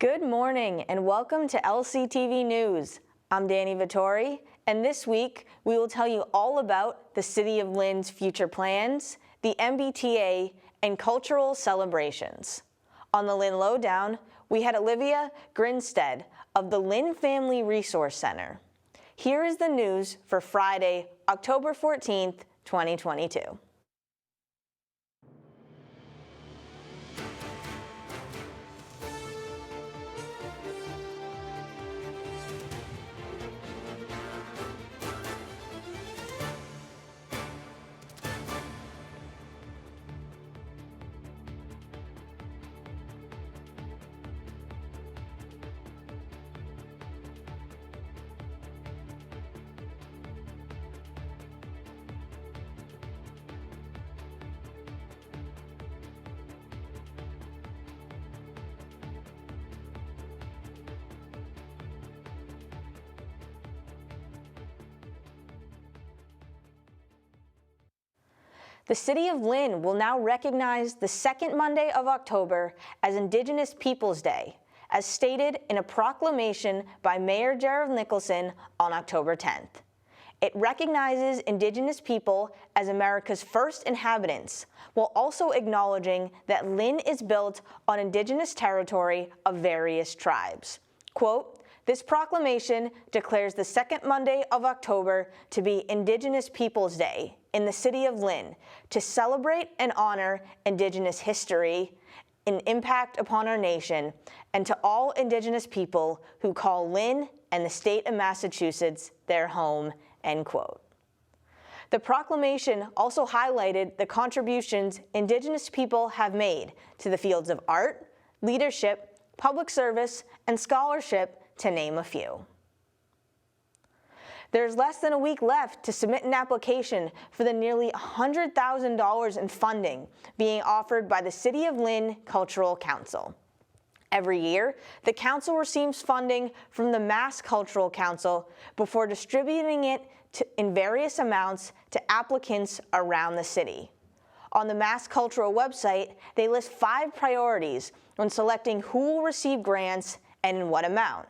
Good morning and welcome to LCTV News. I'm Dani Vittori, and this week we will tell you all about the City of Lynn's future plans, the MBTA, and cultural celebrations. On the Lynn Lowdown, we had Olivia Grinstead of the Lynn Family Resource Center. Here is the news for Friday, October 14th, 2022. The City of Lynn will now recognize the second Monday of October as Indigenous Peoples Day, as stated in a proclamation by Mayor Gerald Nicholson on October 10th. It recognizes Indigenous people as America's first inhabitants, while also acknowledging that Lynn is built on Indigenous territory of various tribes. Quote, "This proclamation declares the second Monday of October to be Indigenous Peoples Day in the City of Lynn to celebrate and honor Indigenous history and impact upon our nation, and to all Indigenous people who call Lynn and the state of Massachusetts their home," end quote. The proclamation also highlighted the contributions Indigenous people have made to the fields of art, leadership, public service, and scholarship, to name a few. There's less than a week left to submit an application for the nearly $100,000 in funding being offered by the City of Lynn Cultural Council. Every year, the council receives funding from the Mass Cultural Council before distributing it in various amounts to applicants around the city. On the Mass Cultural website, they list 5 priorities when selecting who will receive grants and in what amount.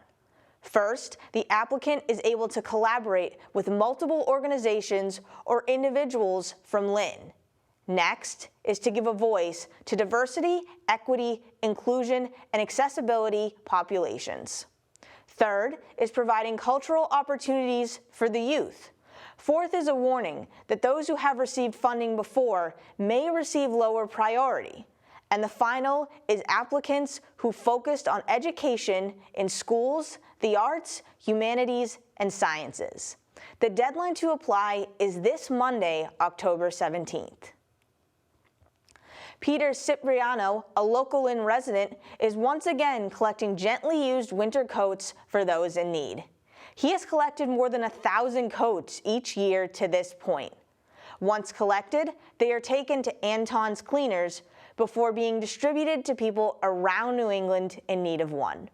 First, the applicant is able to collaborate with multiple organizations or individuals from Lynn. Next is to give a voice to diversity, equity, inclusion, and accessibility populations. Third is providing cultural opportunities for the youth. Fourth is a warning that those who have received funding before may receive lower priority. And the final is applicants who focused on education in schools, the arts, humanities, and sciences. The deadline to apply is this Monday, October 17th. Peter Cipriano, a local Lynn resident, is once again collecting gently used winter coats for those in need. He has collected more than 1,000 coats each year to this point. Once collected, they are taken to Anton's Cleaners before being distributed to people around New England in need of one.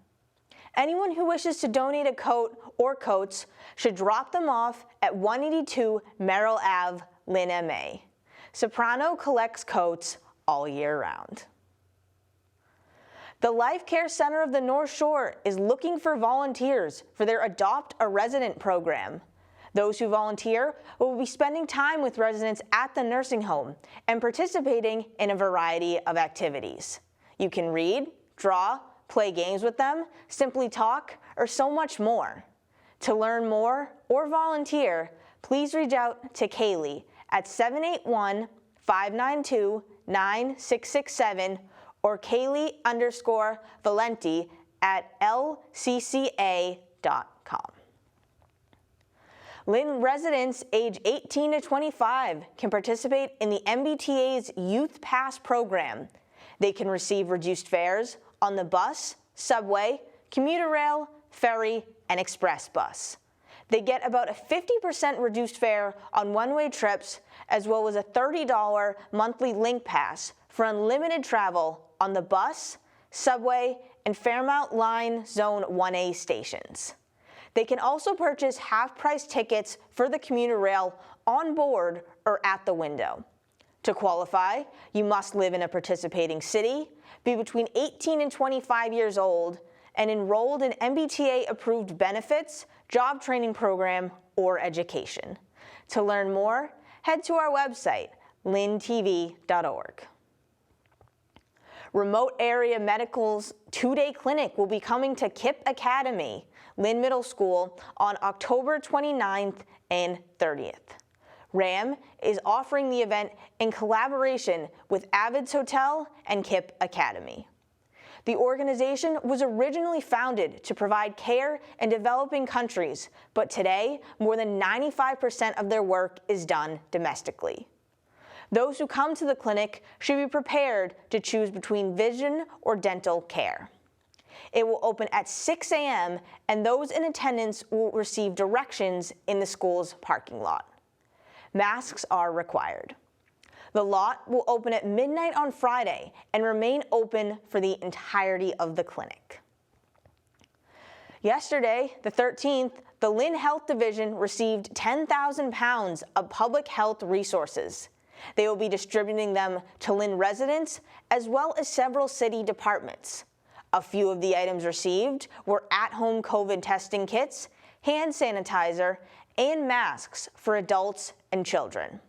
Anyone who wishes to donate a coat or coats should drop them off at 182 Merrill Ave, Lynn, MA. Soprano collects coats all year round. The Life Care Center of the North Shore is looking for volunteers for their Adopt a Resident program. Those who volunteer will be spending time with residents at the nursing home and participating in a variety of activities. You can read, draw, play games with them, simply talk, or so much more. To learn more or volunteer, please reach out to Kaylee at 781-592-9667 or Kaylee_Valenti at lcca.com. Lynn residents age 18 to 25 can participate in the MBTA's Youth Pass program. They can receive reduced fares on the bus, subway, commuter rail, ferry, and express bus. They get about a 50% reduced fare on one-way trips, as well as a $30 monthly link pass for unlimited travel on the bus, subway, and Fairmount Line Zone 1A stations. They can also purchase half-price tickets for the commuter rail on board or at the window. To qualify, you must live in a participating city, be between 18 and 25 years old, and enrolled in MBTA-approved benefits, job training program, or education. To learn more, head to our website, lyntv.org. Remote Area Medical's two-day clinic will be coming to KIPP Academy, Lynn Middle School, on October 29th and 30th. RAM is offering the event in collaboration with Avid's Hotel and KIPP Academy. The organization was originally founded to provide care in developing countries, but today, more than 95% of their work is done domestically. Those who come to the clinic should be prepared to choose between vision or dental care. It will open at 6 a.m. and those in attendance will receive directions in the school's parking lot. Masks are required. The lot will open at midnight on Friday and remain open for the entirety of the clinic. Yesterday, the 13th, the Lynn Health Division received 10,000 pounds of public health resources. They will be distributing them to Lynn residents as well as several city departments. A few of the items received were at-home COVID testing kits, hand sanitizer, and masks for adults and children.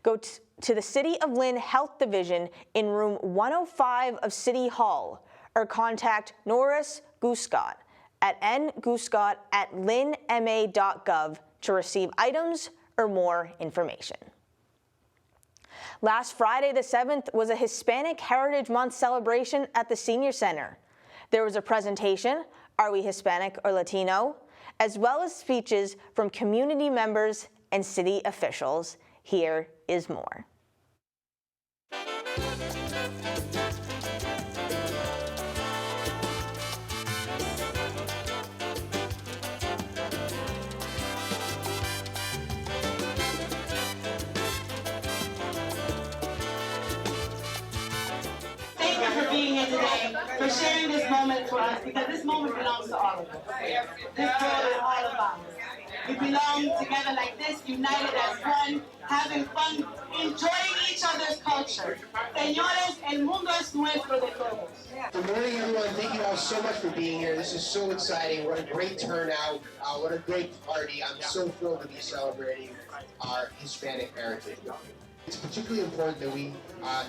Go to the City of Lynn Health Division in room 105 of City Hall or contact Norris Guscott at nguscott@lynnma.gov to receive items or more information. Last Friday, the 7th, was a Hispanic Heritage Month celebration at the Senior Center. There was a presentation, Are We Hispanic or Latino?, as well as speeches from community members and city officials. Here is more. For being here today, for sharing this moment for us, because this moment belongs to all of us. This world is all about us. We belong together like this, united as one, having fun, enjoying each other's culture. Señores, el mundo es nuestro de todos. Good morning, everyone. Thank you all so much for being here. This is so exciting. What a great turnout. What a great party. I'm so thrilled to be celebrating our Hispanic Heritage Month. It's particularly important that we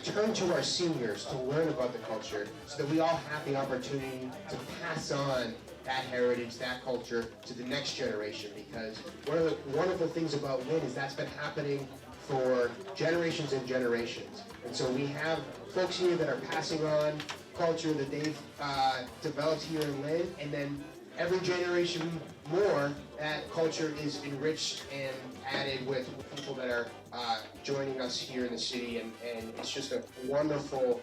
turn to our seniors to learn about the culture so that we all have the opportunity to pass on that heritage, that culture to the next generation, because one of the wonderful things about Lynn is that's been happening for generations and generations. And so we have folks here that are passing on culture that they've developed here in Lynn, and then every generation more, that culture is enriched and added with people that are joining us here in the city, and it's just a wonderful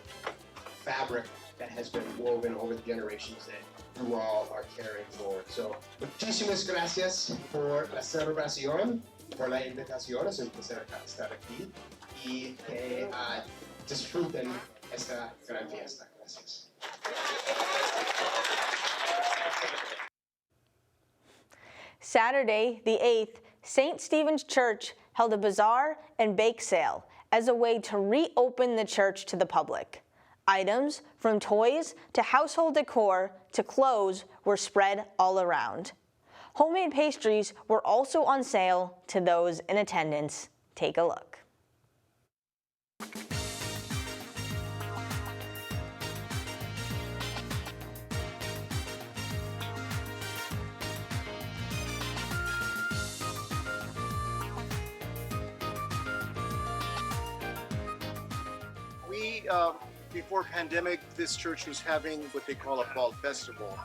fabric that has been woven over the generations that you all are carrying forward. So, muchísimas gracias por la celebración, por la invitación, es un placer estar aquí y que disfruten esta gran fiesta. Gracias. Saturday, the 8th, St. Stephen's Church held a bazaar and bake sale as a way to reopen the church to the public. Items from toys to household decor to clothes were spread all around. Homemade pastries were also on sale to those in attendance. Take a look. Before pandemic, this church was having what they call a fall festival.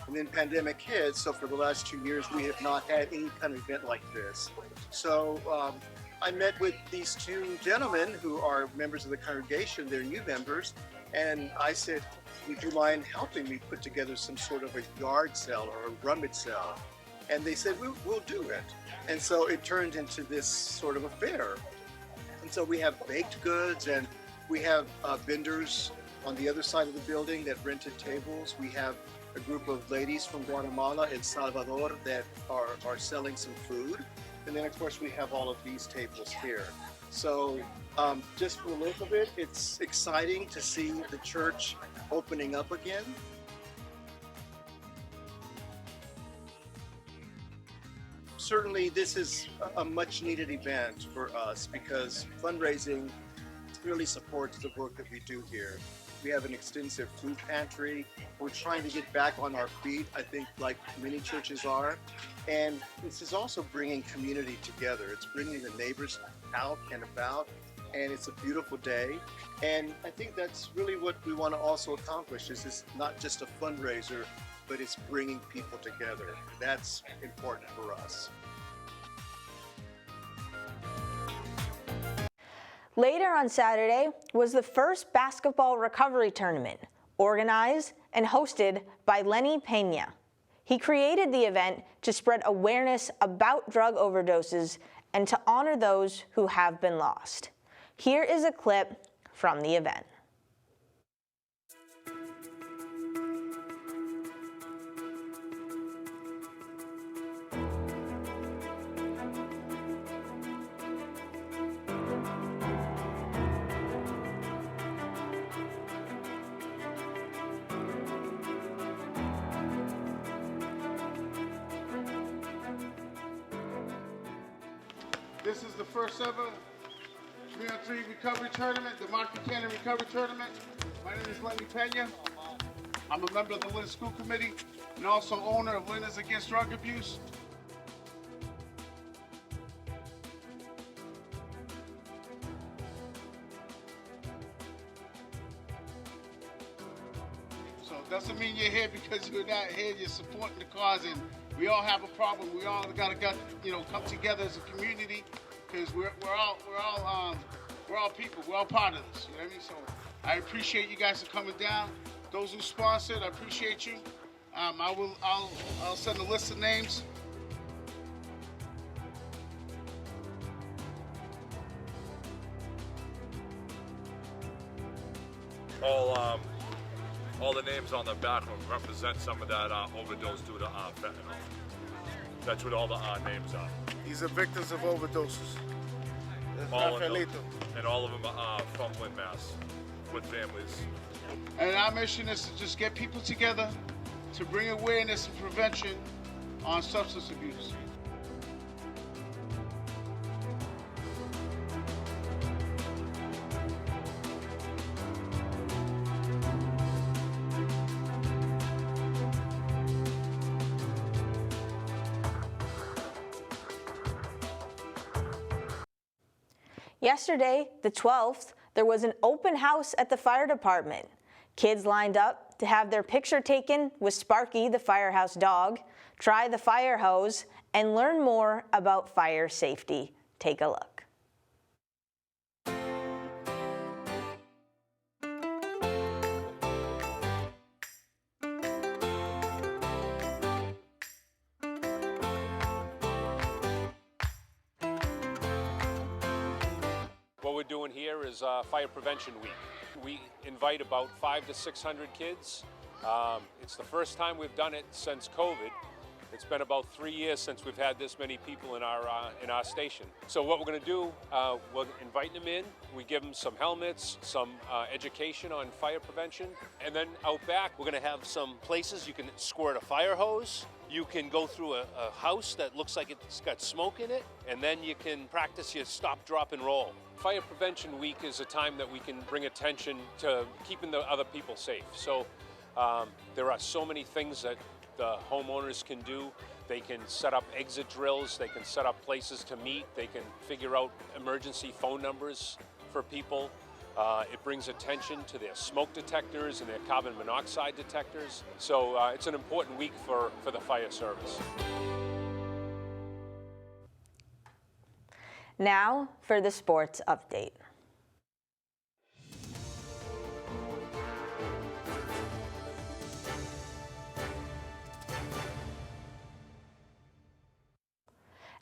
And then pandemic hit, so for the last 2 years, we have not had any kind of event like this. So I met with these two gentlemen who are members of the congregation, they're new members, and I said, would you mind helping me put together some sort of a yard sale or a rummage sale? And they said, we'll do it. And so it turned into this sort of a fair. And so we have baked goods, and we have vendors on the other side of the building that rented tables. We have a group of ladies from Guatemala and Salvador that are selling some food. And then, of course, we have all of these tables here. So just for a little bit, it's exciting to see the church opening up again. certainly this is a much needed event for us because fundraising really supports the work that we do here. We have an extensive food pantry. We're trying to get back on our feet, I think, like many churches are. And this is also bringing community together. It's bringing the neighbors out and about, and it's a beautiful day. And I think that's really what we want to also accomplish. Is it's not just a fundraiser, but it's bringing people together. That's important for us. Later on Saturday was the first basketball recovery tournament, organized and hosted by Lenny Pena. He created the event to spread awareness about drug overdoses and to honor those who have been lost. Here is a clip from the event. This is the first ever 3-on-3 recovery tournament, the Mark Buchanan Recovery Tournament. My name is Lenny Pena. I'm a member of the Lynn School Committee and also owner of Lynn is Against Drug Abuse. So it doesn't mean you're here because you're not here, you're supporting the cause, and we all have a problem. We all gotta come together as a community because we're all people. We're all part of this. You know what I mean? So I appreciate you guys for coming down. Those who sponsored, I appreciate you. I'll send a list of names. All the names on the back represent some of that overdose due to fentanyl. That's what all the names are. These are victims of overdoses. All of them, and all of them are from Lynn, Mass, with families. And our mission is to just get people together to bring awareness and prevention on substance abuse. Yesterday, the 12th, there was an open house at the fire department. Kids lined up to have their picture taken with Sparky, the firehouse dog, try the fire hose, and learn more about fire safety. Take a look. What we're doing here is Fire Prevention Week. We invite about 500 to 600 kids. It's the first time we've done it since COVID. It's been about 3 years since we've had this many people in our station. So what we're going to do, we're inviting them in. We give them some helmets, some education on fire prevention, and then out back we're going to have some places you can squirt a fire hose. You can go through a house that looks like it's got smoke in it, and then you can practice your stop, drop, and roll. Fire Prevention Week is a time that we can bring attention to keeping the other people safe. So there are so many things that the homeowners can do. They can set up exit drills, they can set up places to meet, they can figure out emergency phone numbers for people. It brings attention to their smoke detectors and their carbon monoxide detectors. So it's an important week for the fire service. Now for the sports update.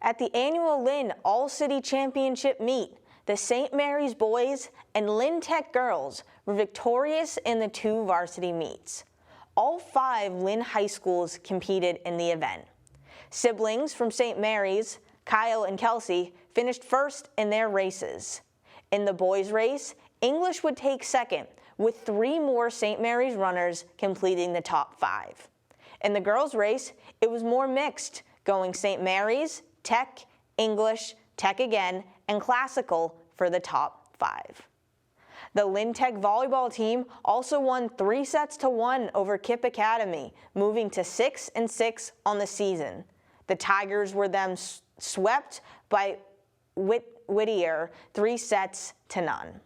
At the annual Lynn All-City Championship meet, the St. Mary's boys and Lynn Tech girls were victorious in the 2 varsity meets. All 5 Lynn high schools competed in the event. Siblings from St. Mary's, Kyle and Kelsey, finished first in their races. In the boys' race, English would take second, with 3 more St. Mary's runners completing the top 5. In the girls' race, it was more mixed, going St. Mary's, tech, English, tech again, and classical for the top 5. The Lynn Tech volleyball team also won 3-1 over Kipp Academy, moving to 6-6 on the season. The Tigers were then swept by Whittier 3-0.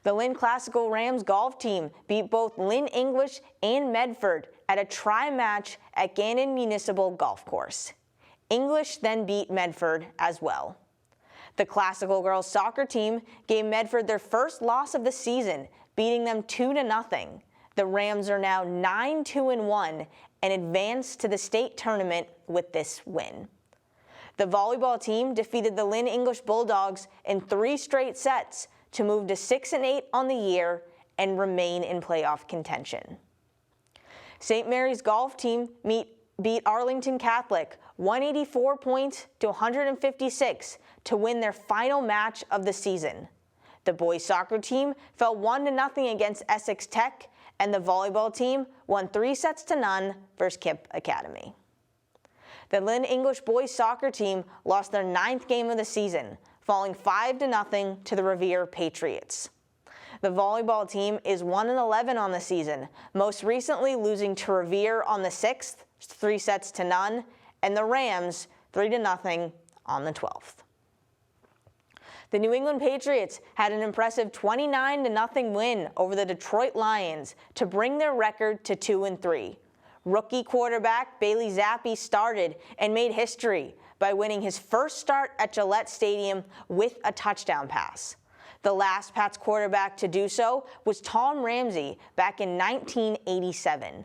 The Lynn Classical Rams golf team beat both Lynn English and Medford at a tri-match at Gannon Municipal Golf Course. English then beat Medford as well. The Classical girls soccer team gave Medford their first loss of the season, beating them 2-0. The Rams are now 9-2-1 and advanced to the state tournament with this win. The volleyball team defeated the Lynn English Bulldogs in 3 straight sets to move to 6-8 on the year and remain in playoff contention. St. Mary's golf team beat Arlington Catholic 184 points to 156 to win their final match of the season. The boys soccer team fell 1-0 against Essex Tech, and the volleyball team won 3-0 versus Kipp Academy. The Lynn English boys soccer team lost their 9th game of the season, falling 5-0 to the Revere Patriots. The volleyball team is 1-11 on the season, most recently losing to Revere on the 6th, 3-0, and the Rams 3-0 on the 12th. The New England Patriots had an impressive 29-0 win over the Detroit Lions to bring their record to 2-3. Rookie quarterback Bailey Zappi started and made history by winning his first start at Gillette Stadium with a touchdown pass. The last Pats quarterback to do so was Tom Ramsey back in 1987.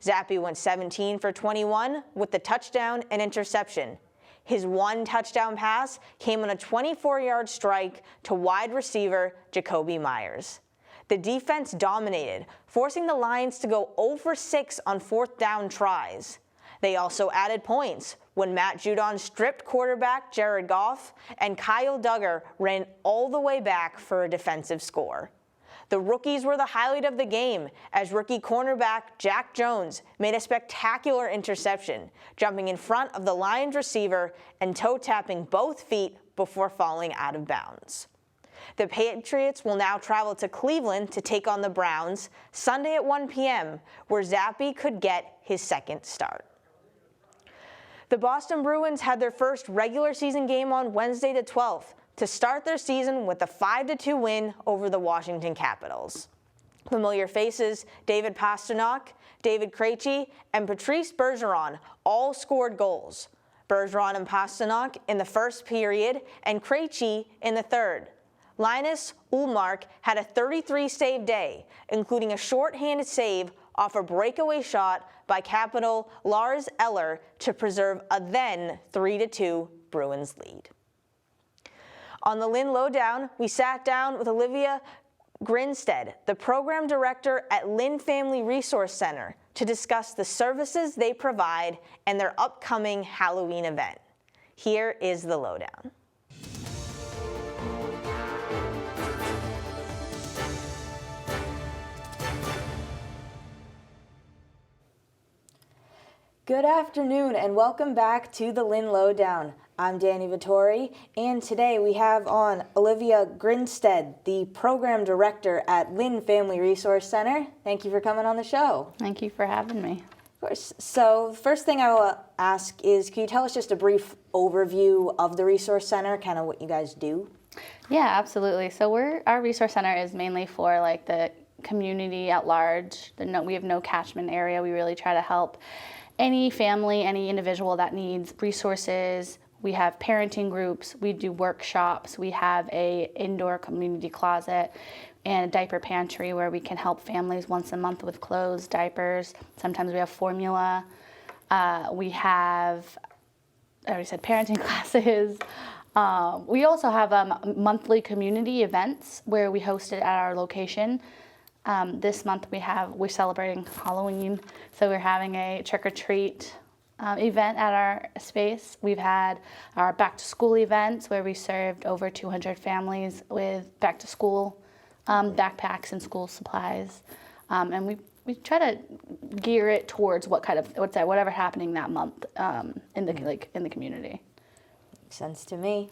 Zappi went 17 for 21 with the touchdown and interception. His one touchdown pass came on a 24-yard strike to wide receiver Jacoby Myers. The defense dominated, forcing the Lions to go 0 for 6 on 4th down tries. They also added points when Matt Judon stripped quarterback Jared Goff and Kyle Duggar ran all the way back for a defensive score. The rookies were the highlight of the game as rookie cornerback Jack Jones made a spectacular interception, jumping in front of the Lions receiver and toe-tapping both feet before falling out of bounds. The Patriots will now travel to Cleveland to take on the Browns Sunday at 1 p.m., where Zappi could get his second start. The Boston Bruins had their first regular season game on Wednesday the 12th to start their season with a 5-2 win over the Washington Capitals. Familiar faces David Pastrnak, David Krejci, and Patrice Bergeron all scored goals. Bergeron and Pastrnak in the first period and Krejci in the third. Linus Ullmark had a 33-save day, including a short-handed save off a breakaway shot by Capital Lars Eller to preserve a then 3-2 Bruins lead. On the Lynn Lowdown, we sat down with Olivia Grinstead, the program director at Lynn Family Resource Center, to discuss the services they provide and their upcoming Halloween event. Here is the Lowdown. Good afternoon and welcome back to the Lynn Lowdown. I'm Dani Vittori, and today we have on Olivia Grinstead, the program director at Lynn Family Resource Center. Thank you for coming on the show. Thank you for having me. Of course. So the first thing I will ask is, can you tell us just a brief overview of the Resource Center, kind of what you guys do? Yeah, absolutely. So our Resource Center is mainly for like the community at large. We have no catchment area. We really try to help any family, any individual that needs resources. We have parenting groups, we do workshops, we have a indoor community closet and a diaper pantry where we can help families once a month with clothes, diapers. Sometimes we have formula. We have, I already said parenting classes. We also have monthly community events where we host it at our location. This month we're celebrating Halloween, so we're having a trick-or-treat event at our space. We've had our back-to-school events where we served over 200 families with back-to-school backpacks and school supplies. And we try to gear it towards whatever happening that month in the community. Makes sense to me.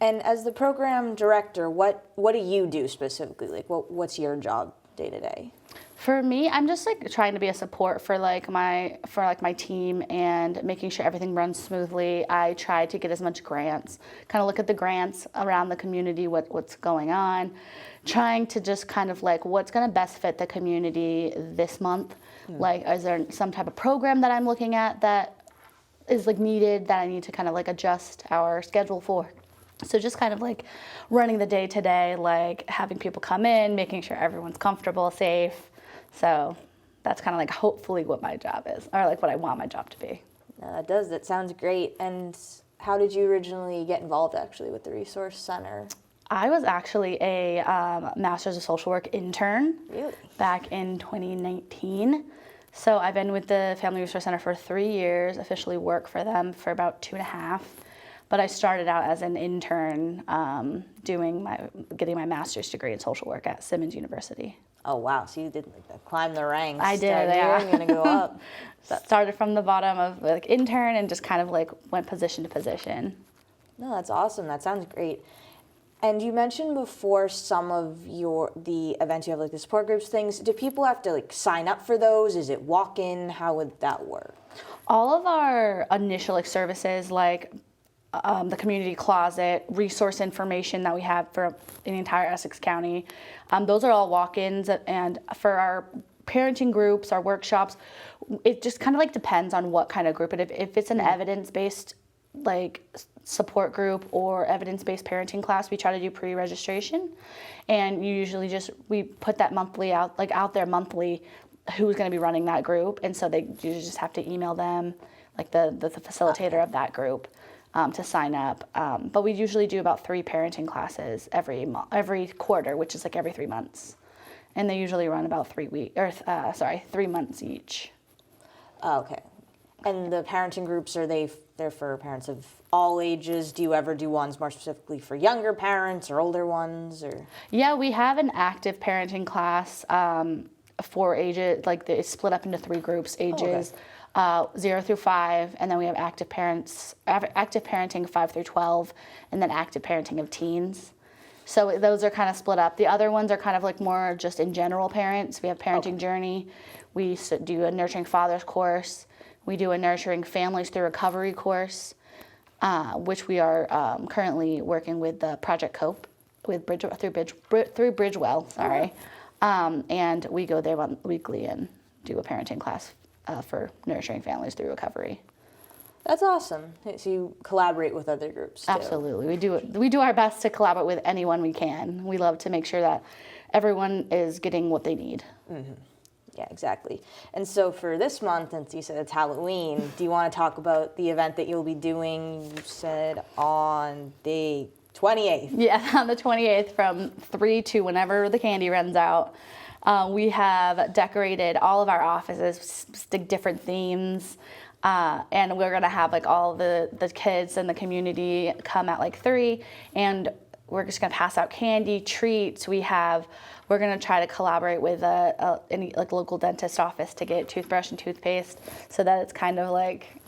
And as the program director, what do you do specifically? Like, what's your job day to day? For me, I'm just like trying to be a support for my team and making sure everything runs smoothly. I try to get as much grants, kind of look at the grants around the community, what's going on, trying to just kind of like what's going to best fit the community this month. Like, is there some type of program that I'm looking at that is like needed that I need to kind of like adjust our schedule for? So just kind of like running the day to day, like having people come in, making sure everyone's comfortable, safe. So that's kind of like hopefully what my job is, or like what I want my job to be. No, that sounds great. And how did you originally get involved actually with the Resource Center? I was actually a Master's of Social Work intern Really? Back in 2019. So I've been with the Family Resource Center for 3 years, officially work for them for about 2.5. But I started out as an intern getting my master's degree in social work at Simmons University. Oh, wow. So you did like climb the ranks. I did, Start yeah. here, I'm going to go up. Started from the bottom of like intern and just kind of like went position to position. No, that's awesome. That sounds great. And you mentioned before some of the events you have, like the support groups things. Do people have to like sign up for those? Is it walk-in? How would that work? All of our initial like services, like the community closet, resource information that we have for the entire Essex County, those are all walk-ins. And for our parenting groups, our workshops, it just kind of like depends on what kind of group. If it's an evidence-based like support group or evidence-based parenting class, we try to do pre-registration, and usually we put that out there monthly who's going to be running that group, and so you just have to email them, like the facilitator of that group, to sign up. But we usually do about 3 parenting classes every quarter, which is like every 3 months, and they usually run about 3 months each. Okay. And the parenting groups, they're for parents of all ages? Do you ever do ones more specifically for younger parents or older ones? Or? Yeah, we have an active parenting class for ages, like it's split up into 3 groups, ages 0 through 5, and then we have active parenting 5 through 12, and then active parenting of teens. So those are kind of split up. The other ones are kind of like more just in general parents. We have parenting journey. We do a nurturing fathers course. We do a nurturing families through recovery course, which we are currently working with the Project Cope through Bridgewell. Sorry, and we go there weekly and do a parenting class for nurturing families through recovery. That's awesome. So you collaborate with other groups too. Absolutely, we do our best to collaborate with anyone we can. We love to make sure that everyone is getting what they need. Mm-hmm. Yeah, exactly. And so for this month, since you said it's Halloween, do you want to talk about the event that you'll be doing, you said on the 28th? Yeah, on the 28th from 3 to whenever the candy runs out. We have decorated all of our offices with different themes. And we're going to have like all the kids in the community come at like 3, and we're just going to pass out candy, treats. We're going to try to collaborate with any like local dentist office to get toothbrush and toothpaste so that it's kind of like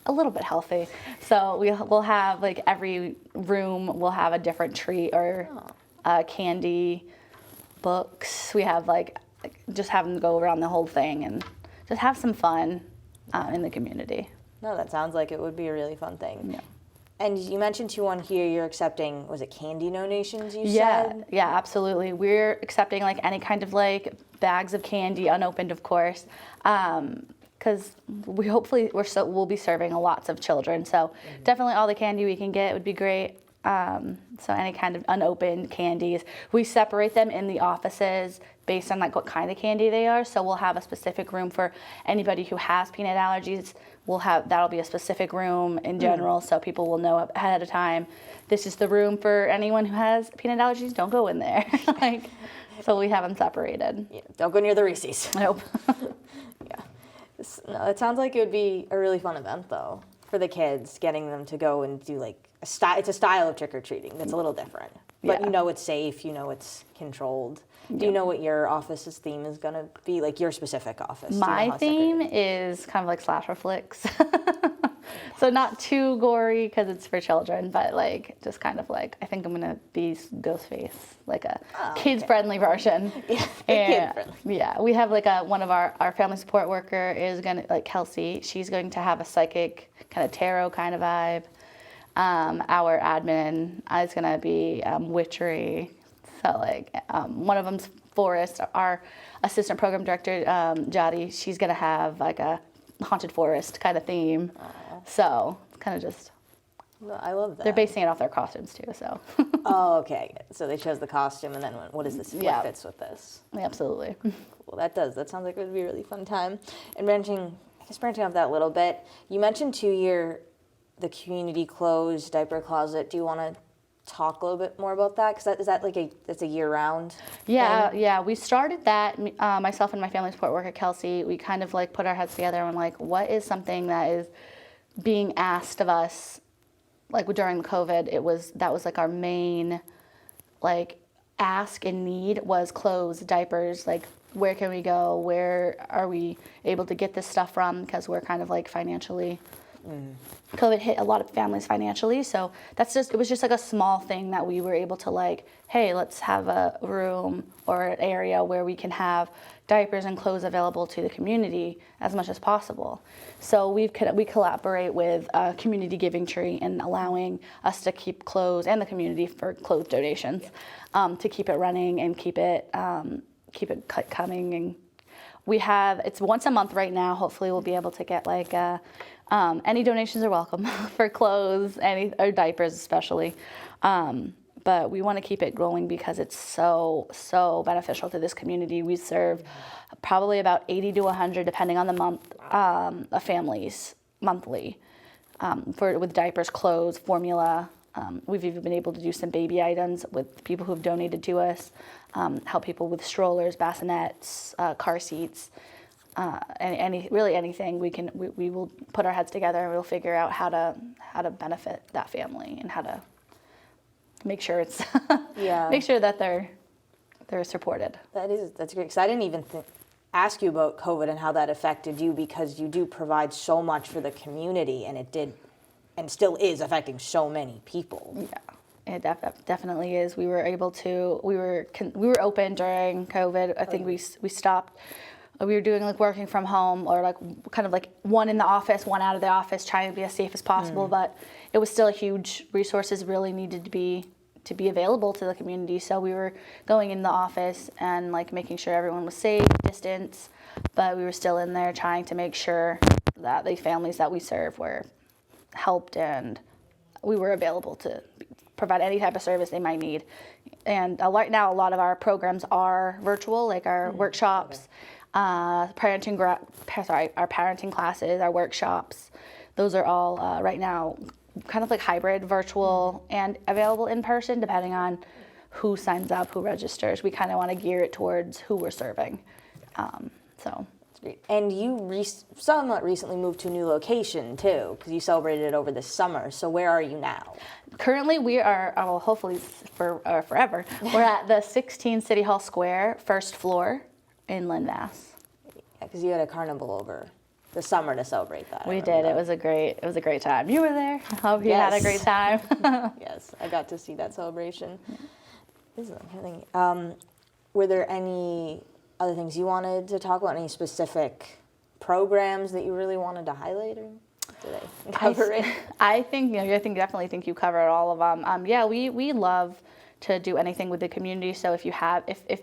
a little bit healthy. So we'll have like every room will have a different treat or candy, books. We have like just have them go around the whole thing and just have some fun in the community. No, that sounds like it would be a really fun thing. Yeah. And you mentioned too on here you're accepting, was it candy donations you said? Yeah, absolutely. We're accepting like any kind of like bags of candy, unopened of course, because we'll be serving lots of children. So definitely all the candy we can get would be great. So any kind of unopened candies. We separate them in the offices based on like what kind of candy they are. So we'll have a specific room for anybody who has peanut allergies. That'll be a specific room in general, so people will know ahead of time. This is the room for anyone who has peanut allergies. Don't go in there. So we have them separated. Yeah, don't go near the Reese's. Nope. Yeah. No, it sounds like it would be a really fun event though for the kids, getting them to go and do like it's a style of trick or treating that's a little different. But you know it's safe. You know it's controlled. Do you know what your office's theme is going to be, like your specific office? My theme is kind of like slasher flicks. So not too gory because it's for children, but like just kind of like, I think I'm gonna be Ghostface, like a kids-friendly version. Yeah, kid-friendly. Yeah, we have like one of our family support worker is gonna, like Kelsey, she's going to have a psychic kind of tarot kind of vibe. Our admin is gonna be witchery. So like one of them's forest. Our assistant program director, Dani, she's gonna have like a haunted forest kind of theme. So it's kind of just. I love that. They're basing it off their costumes too. So. Oh, okay. So they chose the costume, and then what is this? What fits with this? Yeah, absolutely. Well, that does. That sounds like it would be a really fun time. And branching off that a little bit, you mentioned the community closed diaper closet. Do you want to talk a little bit more about that? Because that's a year-round Yeah, thing? yeah. We started that, myself and my family support worker, Kelsey, we kind of like put our heads together and like, what is something that is being asked of us, like during COVID, that was like our main like ask and need was clothes, diapers, like where can we go? Where are we able to get this stuff from? Because we're kind of like financially, COVID hit a lot of families financially, so it was just like a small thing that we were able to like, hey, let's have a room or an area where we can have diapers and clothes available to the community as much as possible. So we collaborate with Community Giving Tree and allowing us to keep clothes and the community for clothes donations, to keep it running and keep it coming. And it's once a month right now. Hopefully we'll be able to get like any donations are welcome for clothes, or diapers especially. But we want to keep it growing because it's so beneficial to this community. We serve probably about 80 to 100, depending on the month, of families monthly, with diapers, clothes, formula. We've even been able to do some baby items with people who've donated to us, help people with strollers, bassinets, car seats. Really anything we will put our heads together and we'll figure out how to benefit that family and how to make sure it's make sure that they're supported. That's great, because I didn't even ask you about COVID and how that affected you, because you do provide so much for the community, and it did and still is affecting so many people. Yeah. It definitely is. We were open during COVID. I think we stopped. We were doing like working from home, or like kind of like one in the office, one out of the office, trying to be as safe as possible. But it was still a huge resources really needed to be available to the community. So we were going in the office and like making sure everyone was safe, distance, but we were still in there trying to make sure that the families that we serve were helped and we were available to provide any type of service they might need. And right now, a lot of our programs are virtual, like our workshops. Our parenting classes, our workshops, those are all right now kind of like hybrid, virtual, and available in person, depending on who signs up, who registers. We kind of want to gear it towards who we're serving. So that's great. And you somewhat recently moved to a new location too, because you celebrated it over this summer. So where are you now? Currently, we are, hopefully forever, we're at the 16 City Hall Square, first floor, in Lynn, Mass. Yeah, because you had a carnival over the summer to celebrate that. We did. It was a great time. You were there. I hope you had a great time. Yes, I got to see that celebration. Were there any other things you wanted to talk about? Any specific programs that you really wanted to highlight, or did I cover it? I definitely think you covered all of them. We love to do anything with the community. So if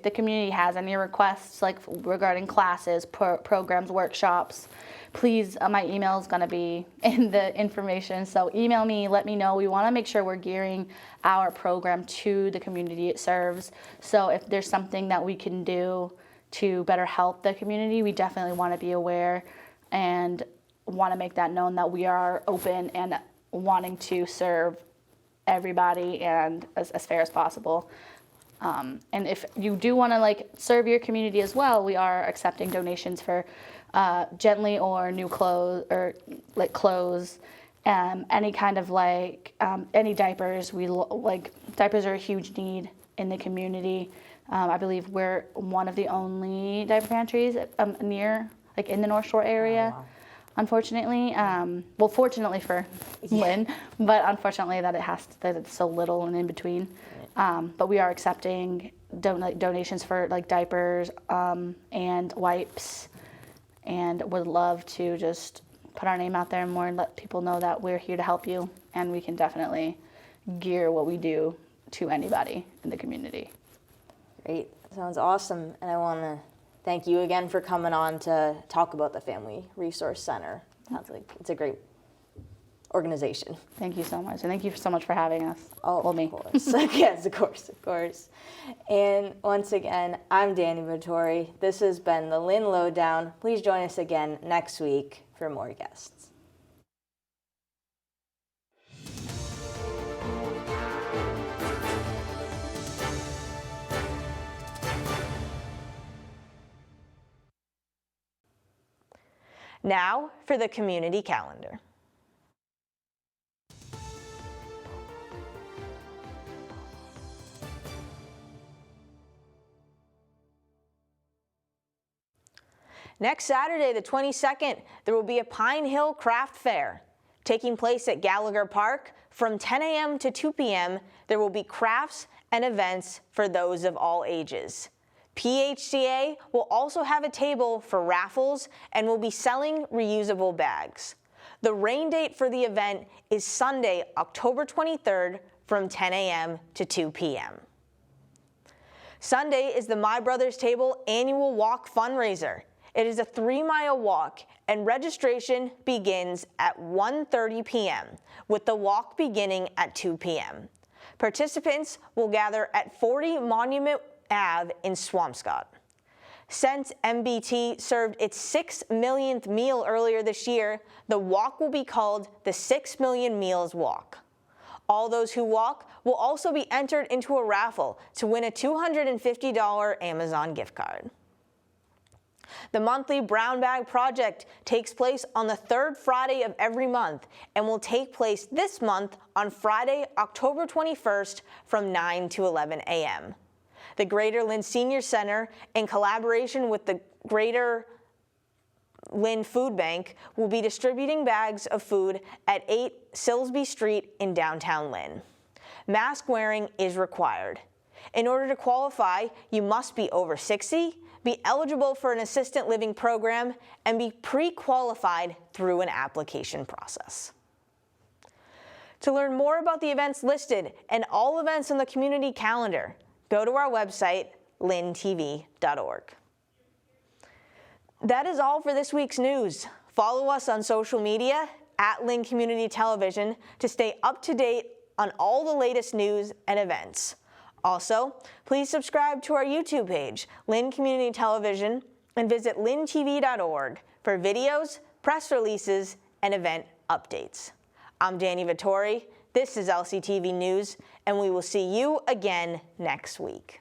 the community has any requests, like regarding classes, programs, workshops, please, my email is going to be in the information. So email me, let me know. We want to make sure we're gearing our program to the community it serves. So if there's something that we can do to better help the community, we definitely want to be aware and want to make that known that we are open and wanting to serve everybody and as fair as possible. And if you do want to like serve your community as well, we are accepting donations for gently or new clothes, or like clothes, any kind of like any diapers. Diapers are a huge need in the community. I believe we're one of the only diaper pantries near, like in the North Shore area. Oh, wow. Unfortunately, well, fortunately for Lynn, but unfortunately that it's so little and in between. But we are accepting donations for like diapers and wipes, and would love to just put our name out there more and let people know that we're here to help you, and we can definitely gear what we do to anybody in the community. Great, sounds awesome, and I want to thank you again for coming on to talk about the Family Resource Center. Sounds like it's a great organization. Thank you so much, and thank you so much for having us. Oh, well, me. Of course. Yes, of course. And once again, I'm Dani Vittori. This has been the Lynn Lowdown. Please join us again next week for more guests. Now for the community calendar. Next Saturday, the 22nd, there will be a Pine Hill Craft Fair. Taking place at Gallagher Park from 10 a.m. to 2 p.m., there will be crafts and events for those of all ages. PHCA will also have a table for raffles and will be selling reusable bags. The rain date for the event is Sunday, October 23rd from 10 a.m. to 2 p.m. Sunday is the My Brother's Table Annual Walk Fundraiser. It is a 3-mile walk, and registration begins at 1:30 p.m., with the walk beginning at 2 p.m. Participants will gather at 40 Monument Ave in Swampscott. Since MBT served its 6 millionth meal earlier this year, the walk will be called the 6 Million Meals Walk. All those who walk will also be entered into a raffle to win a $250 Amazon gift card. The monthly Brown Bag Project takes place on the third Friday of every month and will take place this month on Friday, October 21st from 9 to 11 a.m. The Greater Lynn Senior Center, in collaboration with the Greater Lynn Food Bank, will be distributing bags of food at 8 Silsby Street in downtown Lynn. Mask wearing is required. In order to qualify, you must be over 60, be eligible for an assisted living program, and be pre-qualified through an application process. To learn more about the events listed and all events on the community calendar, go to our website, lyntv.org. That is all for this week's news. Follow us on social media at Lynn Community Television to stay up to date on all the latest news and events. Also, please subscribe to our YouTube page, Lynn Community Television, and visit lyntv.org for videos, press releases, and event updates. I'm Dani Vittori. This is LCTV News, and we will see you again next week.